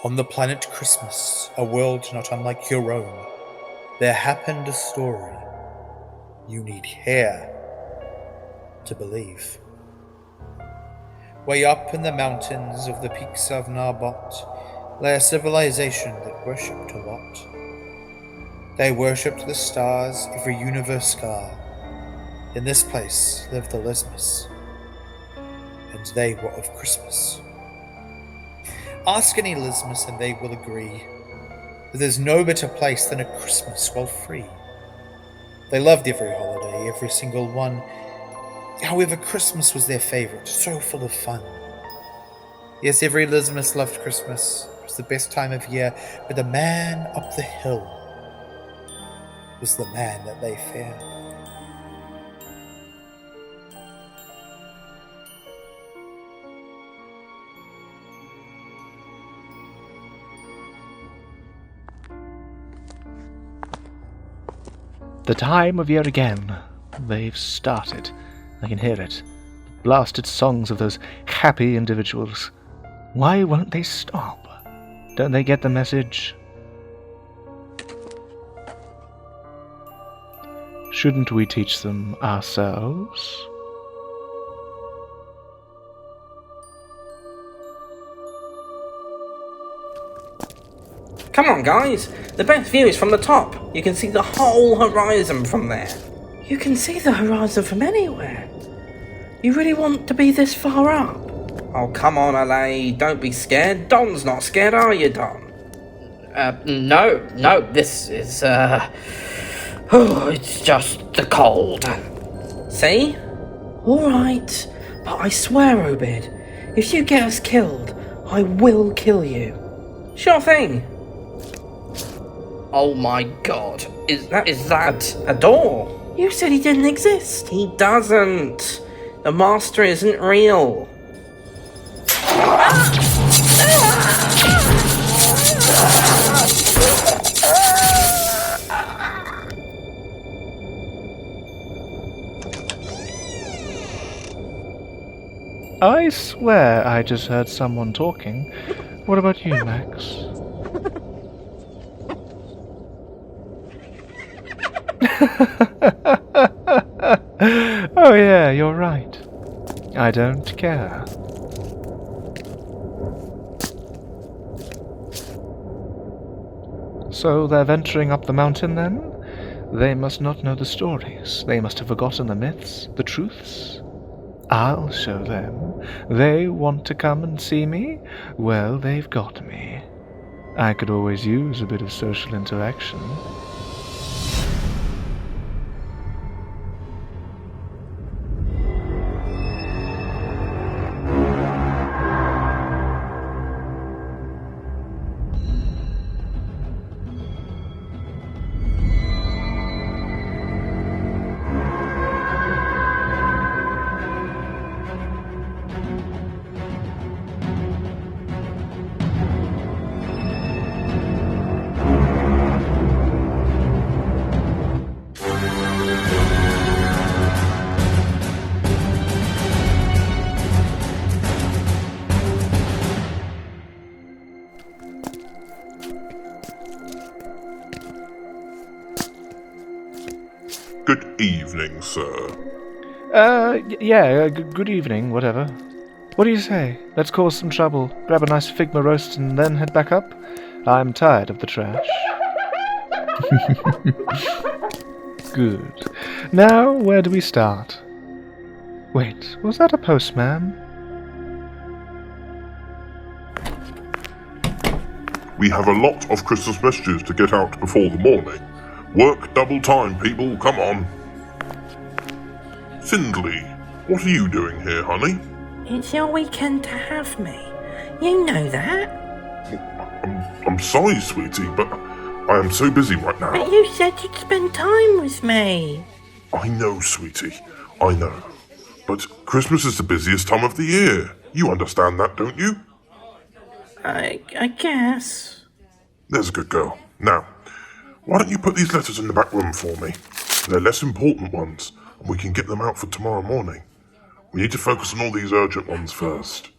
On the planet Christmas, a world not unlike your own, there happened a story you need hear to believe. Way up in the mountains of the peaks of Narbot lay a civilization that worshipped a lot. They worshipped the stars, every universe star. In this place lived the Lismas, and they were of Christmas. Ask any Lismas and they will agree that there's no better place than a Christmas well free. They loved every holiday, every single one. However, Christmas was their favourite, so full of fun. Yes, every Lismas loved Christmas. It was the best time of year, but the man up the hill was the man that they feared. The time of year again. They've started. I can hear it. The blasted songs of those happy individuals. Why won't they stop? Don't they get the message? Shouldn't we teach them ourselves? Come on, guys! The best view is from the top. You can see the whole horizon from there. You can see the horizon from anywhere. You really want to be this far up? Oh, come on, LA. Don't be scared. Don's not scared, are you, Don? No, this is, it's just the cold. See? Alright, but I swear, Obid, if you get us killed, I will kill you. Sure thing. Oh my god, is that A door? You said he didn't exist. He doesn't. The master isn't real. I swear I just heard someone talking. What about you, Max? Oh yeah, you're right. I don't care. So they're venturing up the mountain then? They must not know the stories. They must have forgotten the myths, the truths. I'll show them. They want to come and see me? Well, they've got me. I could always use a bit of social interaction. Good evening, sir. Good evening, whatever. What do you say? Let's cause some trouble, grab a nice Figma roast, and then head back up? I'm tired of the trash. Good. Now, where do we start? Wait, was that a postman? We have a lot of Christmas messages to get out before the morning. Work double time, people, come on. Cyndlee, what are you doing here, honey? It's your weekend to have me. You know that. I'm sorry, sweetie, but I am so busy right now. But you said you'd spend time with me. I know, sweetie, I know. But Christmas is the busiest time of the year. You understand that, don't you? I guess. There's a good girl. Now, why don't you put these letters in the back room for me? They're less important ones, and we can get them out for tomorrow morning. We need to focus on all these urgent ones first.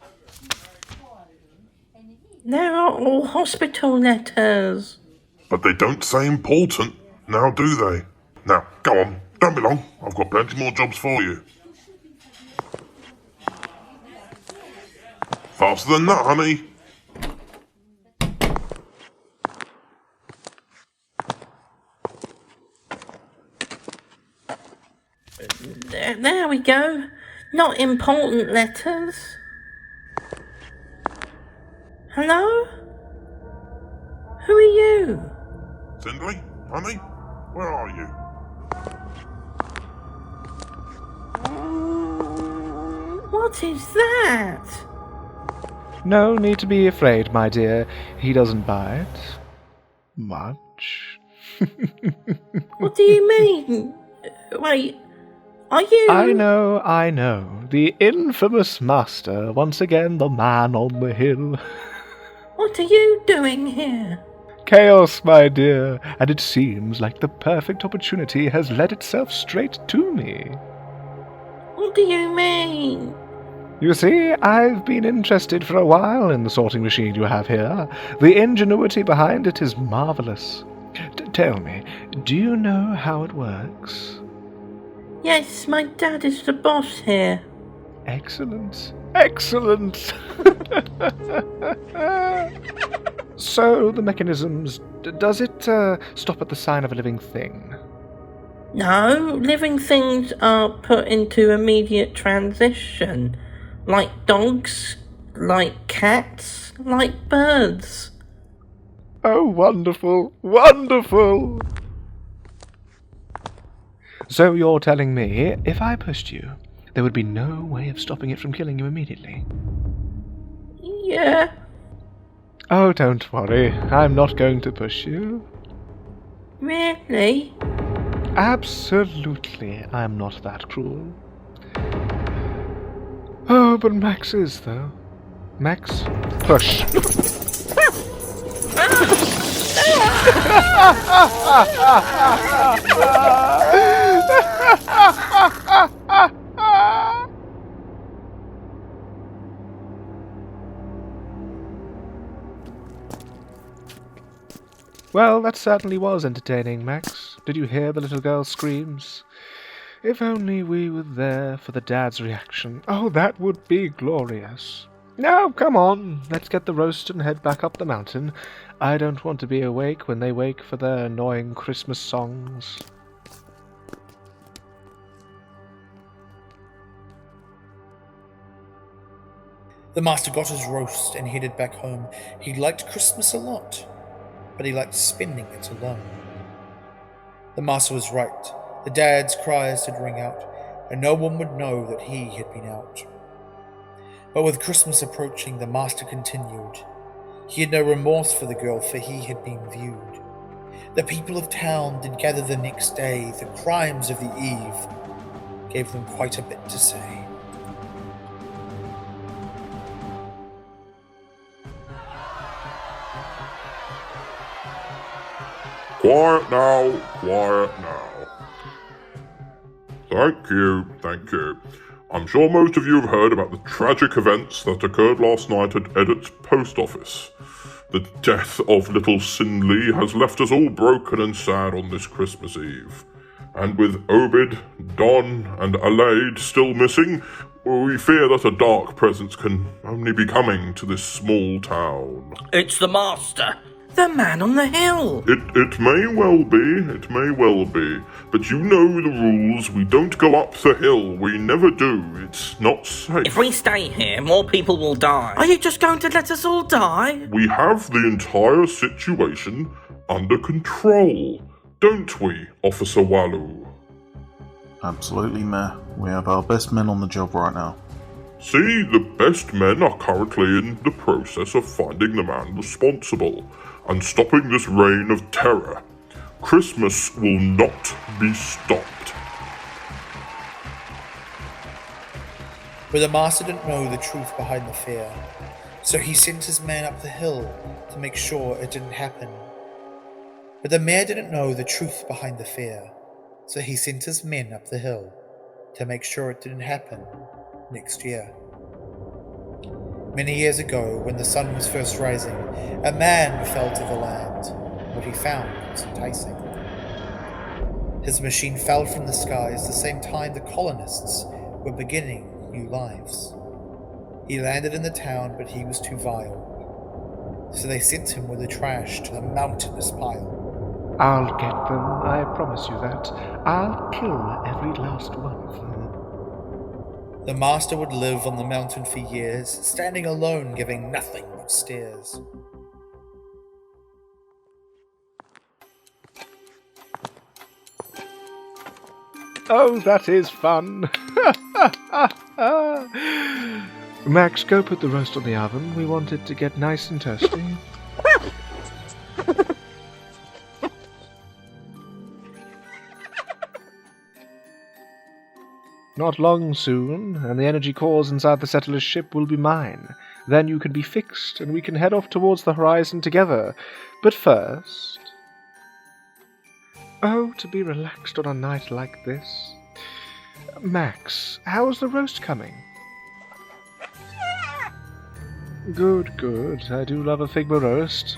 There are all hospital letters. But they don't say important, now do they? Now, go on, don't be long. I've got plenty more jobs for you. Faster than that, honey. There we go. Not important letters. Hello? Who are you? Cyndlee, honey, where are you? What is that? No need to be afraid, my dear. He doesn't bite. Much. What do you mean? Wait, are you... I know. The infamous master, once again the man on the hill. What are you doing here? Chaos, my dear, and it seems like the perfect opportunity has led itself straight to me. What do you mean? You see, I've been interested for a while in the sorting machine you have here. The ingenuity behind it is marvelous. Tell me, do you know how it works? Yes, my dad is the boss here. Excellent. So, the mechanisms, does it stop at the sign of a living thing? No, living things are put into immediate transition. Like dogs, like cats, like birds. Oh, wonderful, wonderful! So you're telling me, if I pushed you, there would be no way of stopping it from killing you immediately? Yeah. Oh, don't worry, I'm not going to push you. Really? Absolutely, I'm not that cruel. Oh, but Max is, though. Max, push. Well, that certainly was entertaining, Max. Did you hear the little girl's screams? If only we were there for the dad's reaction. Oh, that would be glorious. Now, come on, let's get the roast and head back up the mountain. I don't want to be awake when they wake for their annoying Christmas songs. The master got his roast and headed back home. He liked Christmas a lot, but he liked spending it alone. The master was right. The dad's cries did ring out, and no one would know that he had been out. But with Christmas approaching, the master continued. He had no remorse for the girl, for he had been viewed. The people of town did gather the next day. The crimes of the eve gave them quite a bit to say. Quiet now, quiet now. Thank you. I'm sure most of you have heard about the tragic events that occurred last night at Eddut's post office. The death of little Cyndlee has left us all broken and sad on this Christmas Eve. And with Obid, Don, and Aleid still missing, we fear that a dark presence can only be coming to this small town. It's the master. The man on the hill. It may well be, but you know the rules. We don't go up the hill, we never do. It's not safe. If we stay here, more people will die. Are you just going to let us all die? We have the entire situation under control, don't we, Officer Wallu? Absolutely, Mayor. We have our best men on the job right now. See, the best men are currently in the process of finding the man responsible and stopping this reign of terror. Christmas will not be stopped. But the master didn't know the truth behind the fear, so he sent his man up the hill to make sure it didn't happen. But the mayor didn't know the truth behind the fear, so he sent his men up the hill to make sure it didn't happen next year. Many years ago, when the sun was first rising, a man fell to the land. What he found was enticing. His machine fell from the skies the same time the colonists were beginning new lives. He landed in the town, but he was too vile. So they sent him with the trash to the mountainous pile. I'll get them, I promise you that. I'll kill every last one of them. The master would live on the mountain for years, standing alone, giving nothing but stares. Oh, that is fun! Max, go put the roast on the oven. We want it to get nice and toasty. Not long soon, and the energy cores inside the settler's ship will be mine. Then you can be fixed, and we can head off towards the horizon together. But first... Oh, to be relaxed on a night like this. Max, how's the roast coming? Good, good. I do love a Figma roast.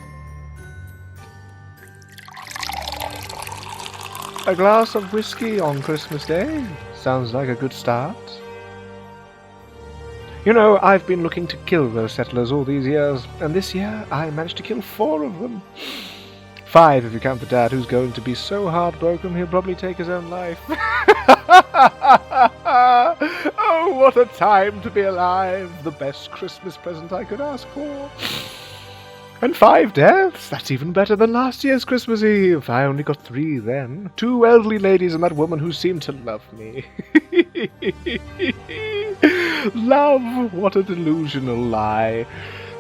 A glass of whiskey on Christmas Day? Sounds like a good start. You know, I've been looking to kill those settlers all these years, and this year I managed to kill 4 of them. 5 if you count the dad, who's going to be so heartbroken he'll probably take his own life. Oh, what a time to be alive! The best Christmas present I could ask for. And 5 deaths? That's even better than last year's Christmas Eve. I only got 3 then. 2 elderly ladies and that woman who seemed to love me. Love? What a delusional lie.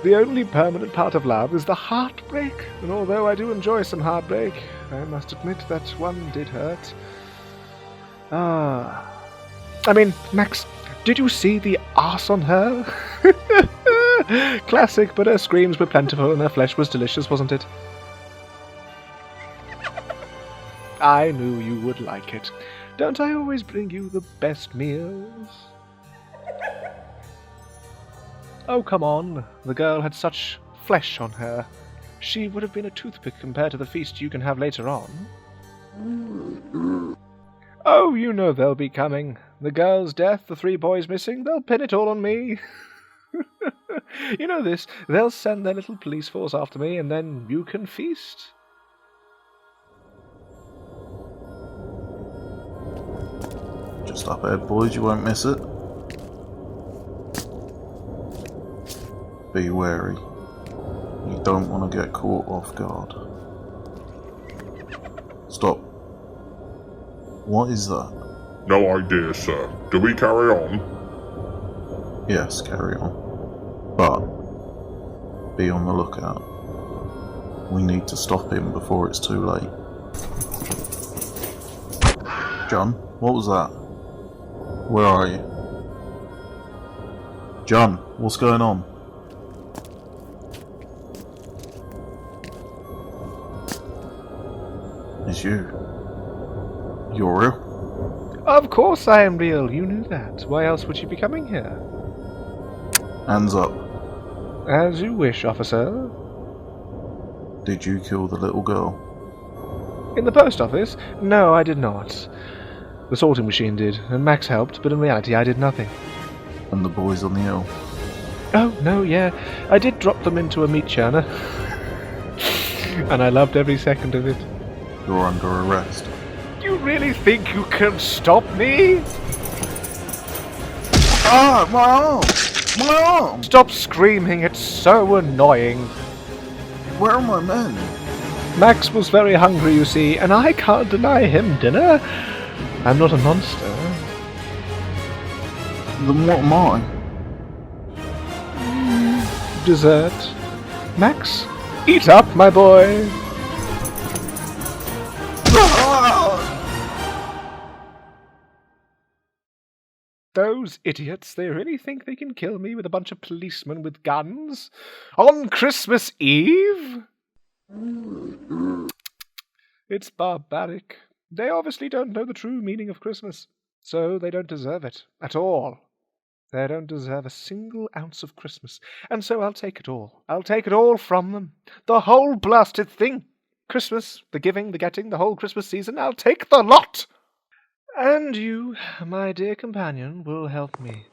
The only permanent part of love is the heartbreak. And although I do enjoy some heartbreak, I must admit that one did hurt. I mean, Max, did you see the arse on her? Classic, but her screams were plentiful and her flesh was delicious, wasn't it? I knew you would like it. Don't I always bring you the best meals? Oh, come on. The girl had such flesh on her. She would have been a toothpick compared to the feast you can have later on. Oh, you know they'll be coming. The girl's death, the 3 boys missing, they'll pin it all on me. You know this, they'll send their little police force after me, and then you can feast. Just up ahead, boys, you won't miss it. Be wary. You don't want to get caught off guard. Stop. What is that? No idea, sir. Do we carry on? Yes, carry on. But be on the lookout. We need to stop him before it's too late. John, what was that? Where are you? John, what's going on? It's you. You're real? Of course I am real, you knew that. Why else would you be coming here? Hands up. As you wish, officer. Did you kill the little girl? In the post office? No, I did not. The sorting machine did, and Max helped, but in reality I did nothing. And the boys on the hill? Oh, no, yeah. I did drop them into a meat churner. And I loved every second of it. You're under arrest. You really think you can stop me? Ah, my arm! My arm! Stop screaming, it's so annoying. Where are my men? Max was very hungry, you see, and I can't deny him dinner. I'm not a monster. Then what am I? Dessert. Max, eat up, my boy. Those idiots, they really think they can kill me with a bunch of policemen with guns? On Christmas Eve? It's barbaric. They obviously don't know the true meaning of Christmas, so they don't deserve it at all. They don't deserve a single ounce of Christmas, and so I'll take it all. I'll take it all from them. The whole blasted thing. Christmas, the giving, the getting, the whole Christmas season. I'll take the lot. And you, my dear companion, will help me.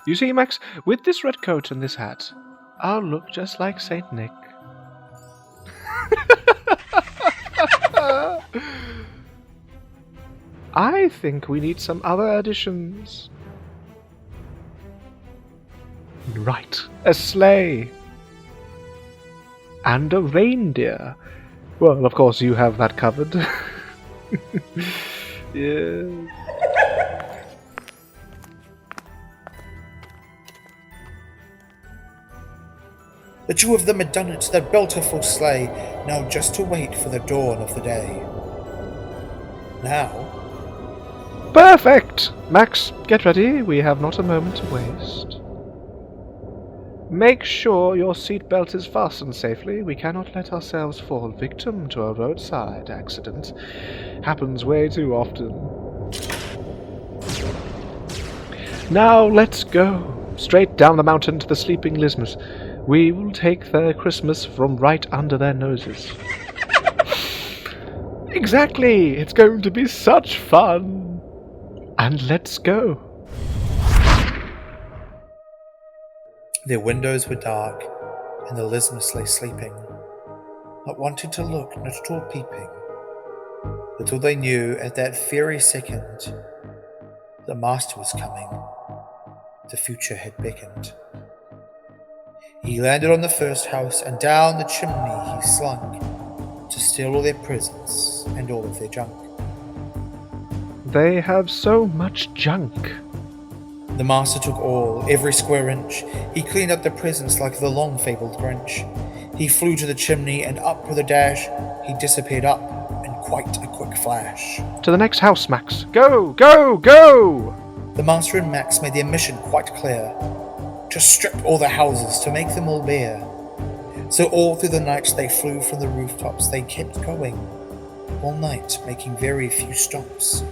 You see, Max, with this red coat and this hat, I'll look just like Saint Nick. I think we need some other additions. Right, a sleigh. And a reindeer. Well, of course, you have that covered. Yeah. The two of them had done it, they'd built a full sleigh, now just to wait for the dawn of the day. Now... Perfect! Max, get ready, we have not a moment to waste. Make sure your seatbelt is fastened safely. We cannot let ourselves fall victim to a roadside accident. Happens way too often. Now let's go. Straight down the mountain to the sleeping listeners. We will take their Christmas from right under their noses. Exactly! It's going to be such fun! And let's go. Their windows were dark, and the listeners lay sleeping, not wanting to look, not at all peeping. Little they knew, at that very second, the master was coming. The future had beckoned. He landed on the first house, and down the chimney he slunk, to steal all their presents and all of their junk. They have so much junk. The master took all, every square inch. He cleaned up the presents like the long-fabled Grinch. He flew to the chimney, and up with a dash, he disappeared up in quite a quick flash. To the next house, Max. Go, go, go! The master and Max made their mission quite clear, to strip all the houses, to make them all bare. So all through the night they flew from the rooftops. They kept going, all night, making very few stops.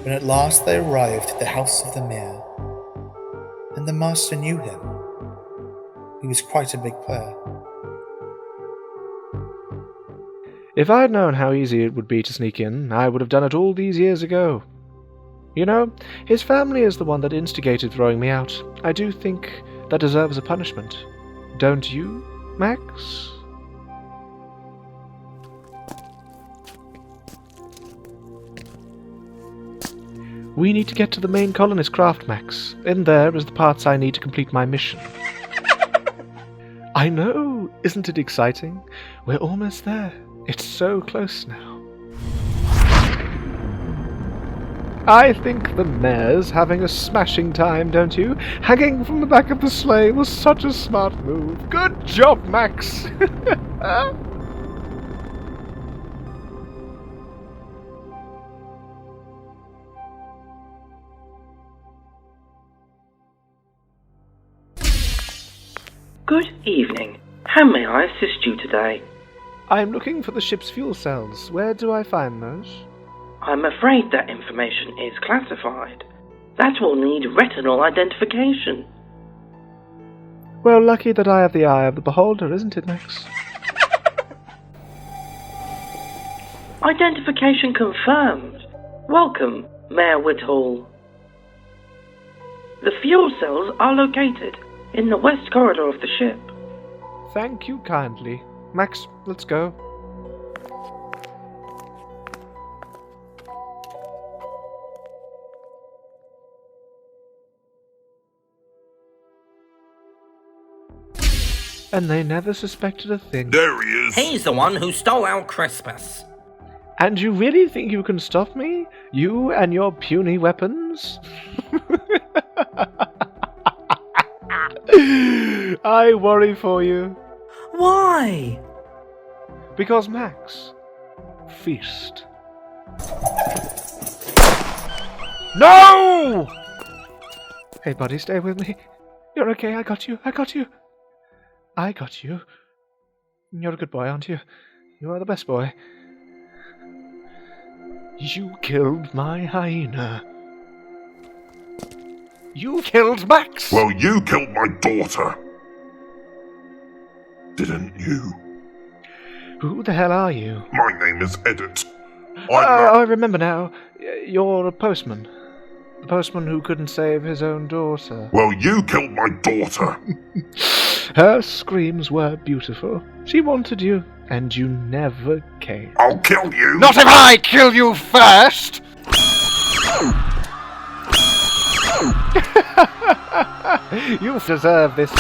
When at last they arrived at the house of the mayor, and the master knew him. He was quite a big player. If I had known how easy it would be to sneak in, I would have done it all these years ago. You know, his family is the one that instigated throwing me out. I do think that deserves a punishment. Don't you, Max? We need to get to the main colonist craft, Max. In there is the parts I need to complete my mission. I know! Isn't it exciting? We're almost there. It's so close now. I think the mayor's having a smashing time, don't you? Hanging from the back of the sleigh was such a smart move. Good job, Max! Good evening. How may I assist you today? I'm looking for the ship's fuel cells. Where do I find those? I'm afraid that information is classified. That will need retinal identification. Well, lucky that I have the eye of the beholder, isn't it, Max? Identification confirmed. Welcome, Mayor Whitehall. The fuel cells are located in the west corridor of the ship. Thank you kindly. Max, let's go. And they never suspected a thing. There he is. He's the one who stole our Christmas. And you really think you can stop me? You and your puny weapons? I worry for you. Why? Because, Max, feast. No! Hey, buddy, stay with me. You're okay, I got you. I got you. You're a good boy, aren't you? You are the best boy. You killed my hyena. You killed Max! Well, you killed my daughter. Didn't you? Who the hell are you? My name is Eddut. I remember now. You're a postman. The postman who couldn't save his own daughter. Well, you killed my daughter. Her screams were beautiful. She wanted you, and you never came. I'll kill you. Not if I kill you first! You deserve this.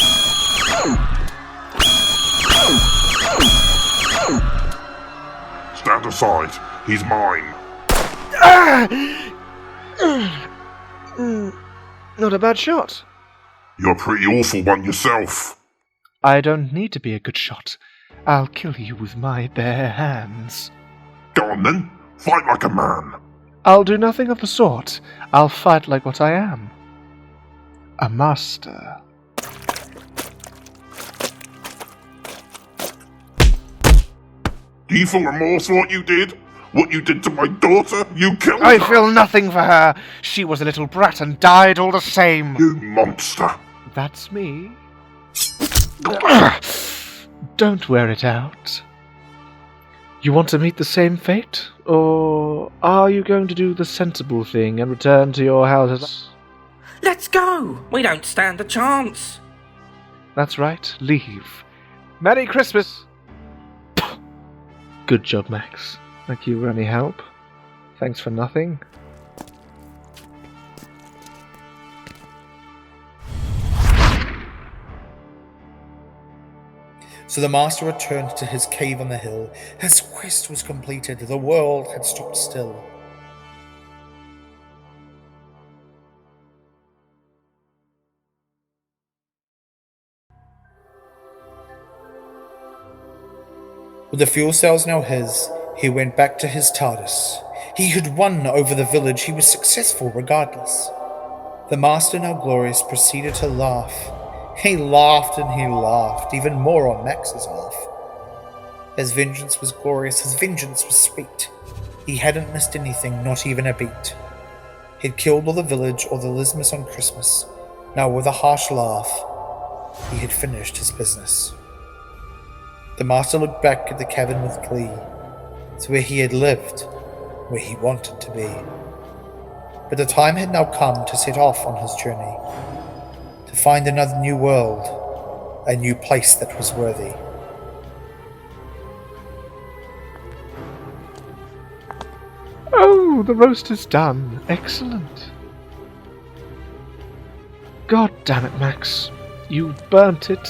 Stand aside. He's mine. Not a bad shot. You're a pretty awful one yourself. I don't need to be a good shot. I'll kill you with my bare hands. Go on then. Fight like a man. I'll do nothing of the sort. I'll fight like what I am. A master. Do you feel remorse for what you did? What you did to my daughter? You killed her. I feel nothing for her. She was a little brat and died all the same. You monster. That's me. Don't wear it out. You want to meet the same fate? Or are you going to do the sensible thing and return to your houses? Let's go! We don't stand a chance. That's right, leave. Merry Christmas! Good job, Max. Like you were any help. Thanks for nothing. So the master returned to his cave on the hill. His quest was completed. The world had stopped still. With the fuel cells now his, he went back to his TARDIS. He had won over the village. He was successful regardless. The master, now glorious, proceeded to laugh. He laughed and he laughed, even more on Max's laugh. His vengeance was glorious, his vengeance was sweet. He hadn't missed anything, not even a beat. He'd killed all the village or the Lismus on Christmas. Now with a harsh laugh, he had finished his business. The master looked back at the cabin with glee. It's where he had lived, where he wanted to be. But the time had now come to set off on his journey, to find another new world, a new place that was worthy. Oh, the roast is done. Excellent. God damn it, Max. You burnt it.